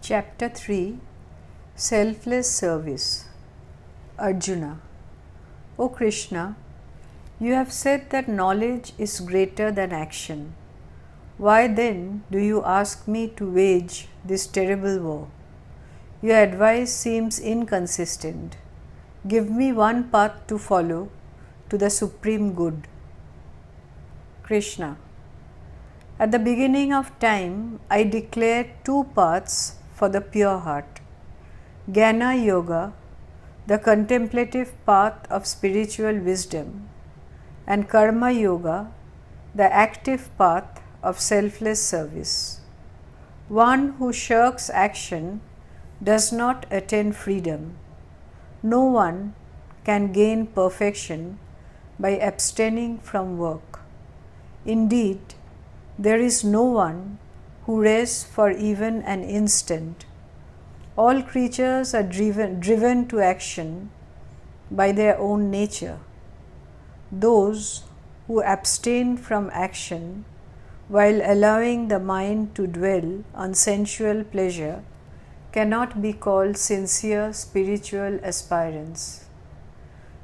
Chapter 3 Selfless Service. Arjuna: O Krishna, you have said that knowledge is greater than action. Why then do you ask me to wage this terrible war? Your advice seems inconsistent. Give me one path to follow to the supreme good. Krishna: At the beginning of time, I declared two paths for the pure heart. Jnana Yoga, the contemplative path of spiritual wisdom, and Karma Yoga, the active path of selfless service. One who shirks action does not attain freedom. No one can gain perfection by abstaining from work. Indeed, there is no one who rests for even an instant. All creatures are driven to action by their own nature. Those who abstain from action while allowing the mind to dwell on sensual pleasure cannot be called sincere spiritual aspirants.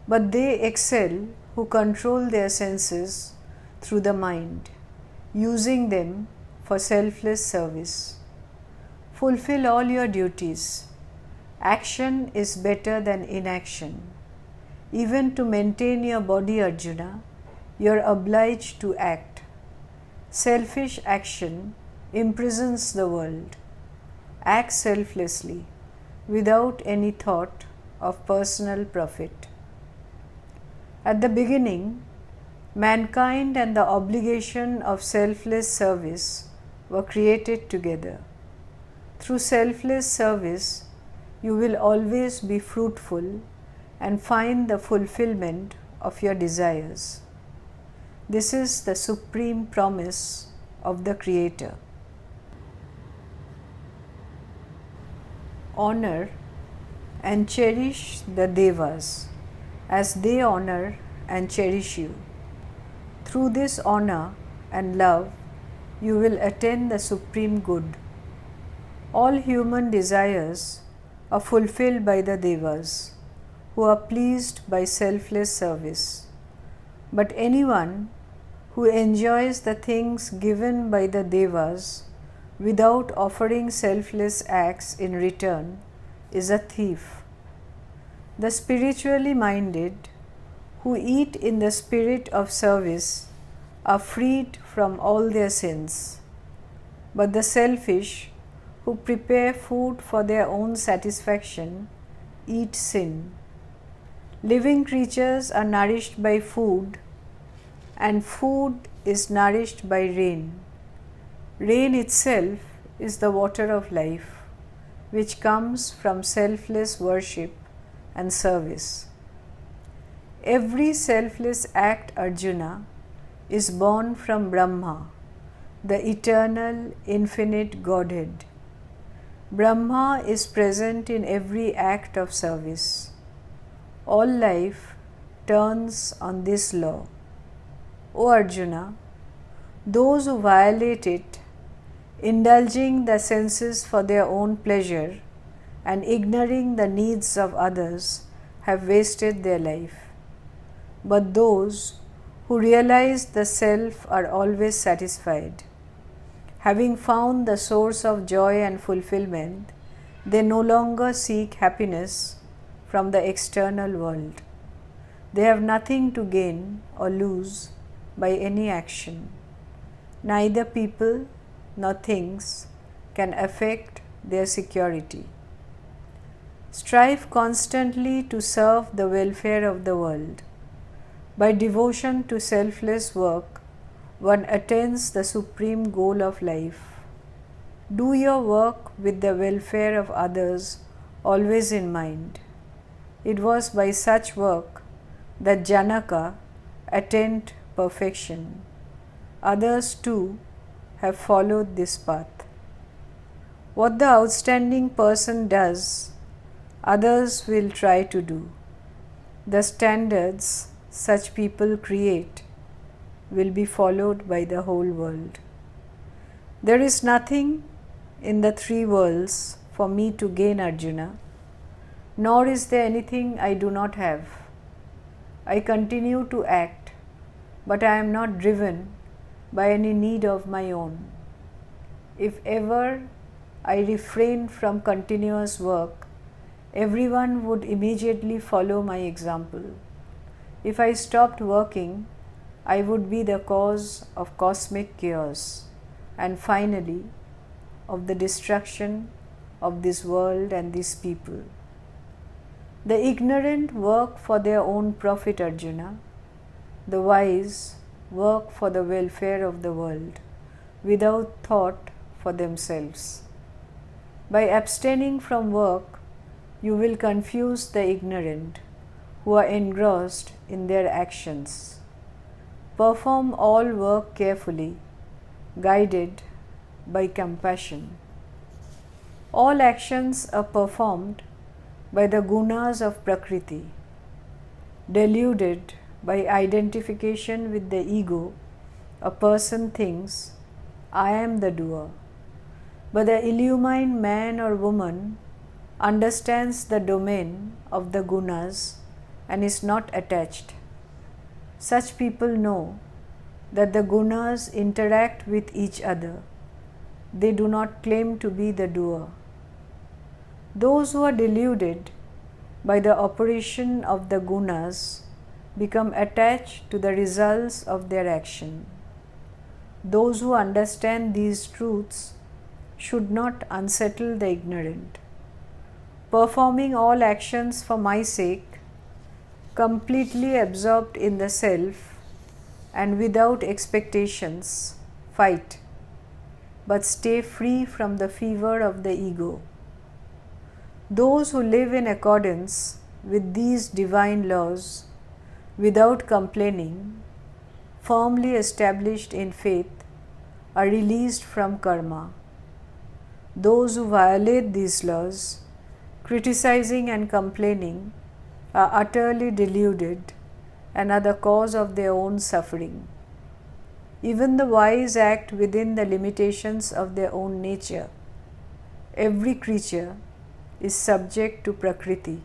But they excel who control their senses through the mind, using them for selfless service. Fulfill all your duties. Action is better than inaction. Even to maintain your body, Arjuna, you are obliged to act. Selfish action imprisons the world. Act selflessly, without any thought of personal profit. At the beginning, mankind and the obligation of selfless service were created together. Through selfless service, you will always be fruitful and find the fulfillment of your desires. This is the supreme promise of the Creator. Honor and cherish the Devas as they honor and cherish you. Through this honor and love, you will attain the supreme good. All human desires are fulfilled by the Devas, who are pleased by selfless service. But anyone who enjoys the things given by the Devas without offering selfless acts in return is a thief. The spiritually minded who eat in the spirit of service are freed from all their sins. But the selfish who prepare food for their own satisfaction eat sin. Living creatures are nourished by food, and food is nourished by rain. Rain itself is the water of life, which comes from selfless worship and service. Every selfless act, Arjuna, is born from Brahma, the eternal, infinite Godhead. Brahma is present in every act of service. All life turns on this law. O Arjuna, those who violate it, indulging the senses for their own pleasure and ignoring the needs of others, have wasted their life. But those who realize the self are always satisfied. Having found the source of joy and fulfillment, they no longer seek happiness from the external world. They have nothing to gain or lose by any action. Neither people nor things can affect their security. Strive constantly to serve the welfare of the world. By devotion to selfless work, one attains the supreme goal of life. Do your work with the welfare of others always in mind. It was by such work that Janaka attained perfection. Others too have followed this path. What the outstanding person does, others will try to do. The standards such people create will be followed by the whole world. There is nothing in the three worlds for me to gain, Arjuna, nor is there anything I do not have. I continue to act, but I am not driven by any need of my own. If ever I refrain from continuous work, everyone would immediately follow my example. If I stopped working, I would be the cause of cosmic chaos and finally of the destruction of this world and these people. The ignorant work for their own profit, Arjuna. The wise work for the welfare of the world without thought for themselves. By abstaining from work, you will confuse the ignorant who are engrossed in their actions. Perform all work carefully, guided by compassion. All actions are performed by the gunas of Prakriti. Deluded by identification with the ego, a person thinks, I am the doer. But the illumined man or woman understands the domain of the gunas and is not attached. Such people know that the gunas interact with each other. They do not claim to be the doer. Those who are deluded by the operation of the gunas become attached to the results of their action. Those who understand these truths should not unsettle the ignorant. Performing all actions for my sake, completely absorbed in the self and without expectations, fight, but stay free from the fever of the ego. Those who live in accordance with these divine laws without complaining, firmly established in faith, are released from karma. Those who violate these laws, criticizing and complaining, are utterly deluded and are the cause of their own suffering. Even the wise act within the limitations of their own nature. Every creature is subject to Prakriti.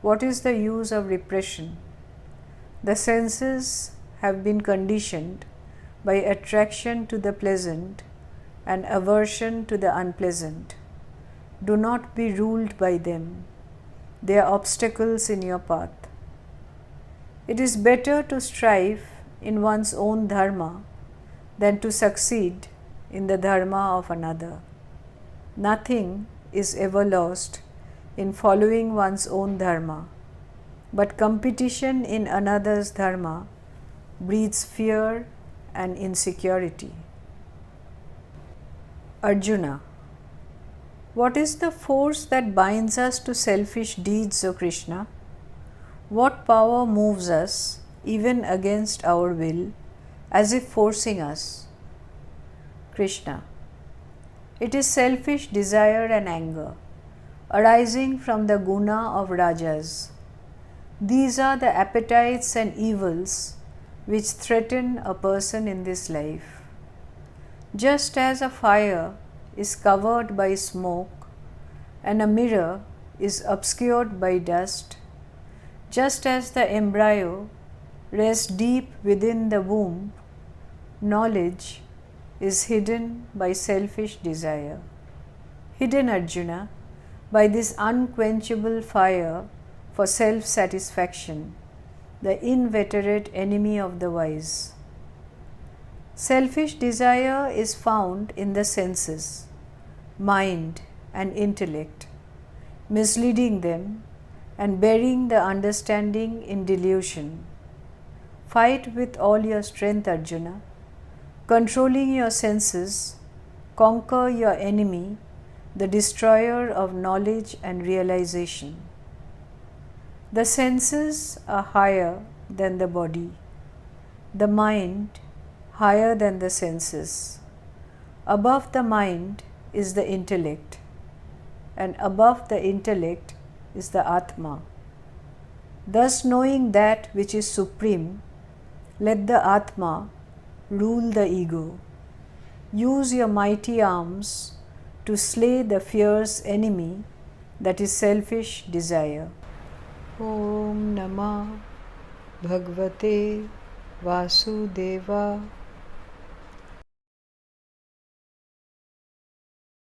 What is the use of repression? The senses have been conditioned by attraction to the pleasant and aversion to the unpleasant. Do not be ruled by them. They are obstacles in your path. It is better to strive in one's own dharma than to succeed in the dharma of another. Nothing is ever lost in following one's own dharma, but competition in another's dharma breeds fear and insecurity. Arjuna, what is the force that binds us to selfish deeds, O Krishna? What power moves us, even against our will, as if forcing us? Krishna, it is selfish desire and anger, arising from the guna of rajas. These are the appetites and evils which threaten a person in this life. Just as a fire is covered by smoke and a mirror is obscured by dust, just as the embryo rests deep within the womb, knowledge is hidden by selfish desire. Hidden, Arjuna, by this unquenchable fire for self-satisfaction, the inveterate enemy of the wise. Selfish desire is found in the senses, mind and intellect, misleading them and burying the understanding in delusion. Fight with all your strength, Arjuna. Controlling your senses, conquer your enemy, the destroyer of knowledge and realization. The senses are higher than the body, the mind higher than the senses. Above the mind is the intellect, and above the intellect is the Atma. Thus, knowing that which is supreme, let the Atma rule the ego. Use your mighty arms to slay the fierce enemy, that is selfish desire. Om Namah Bhagavate Vasudevaya.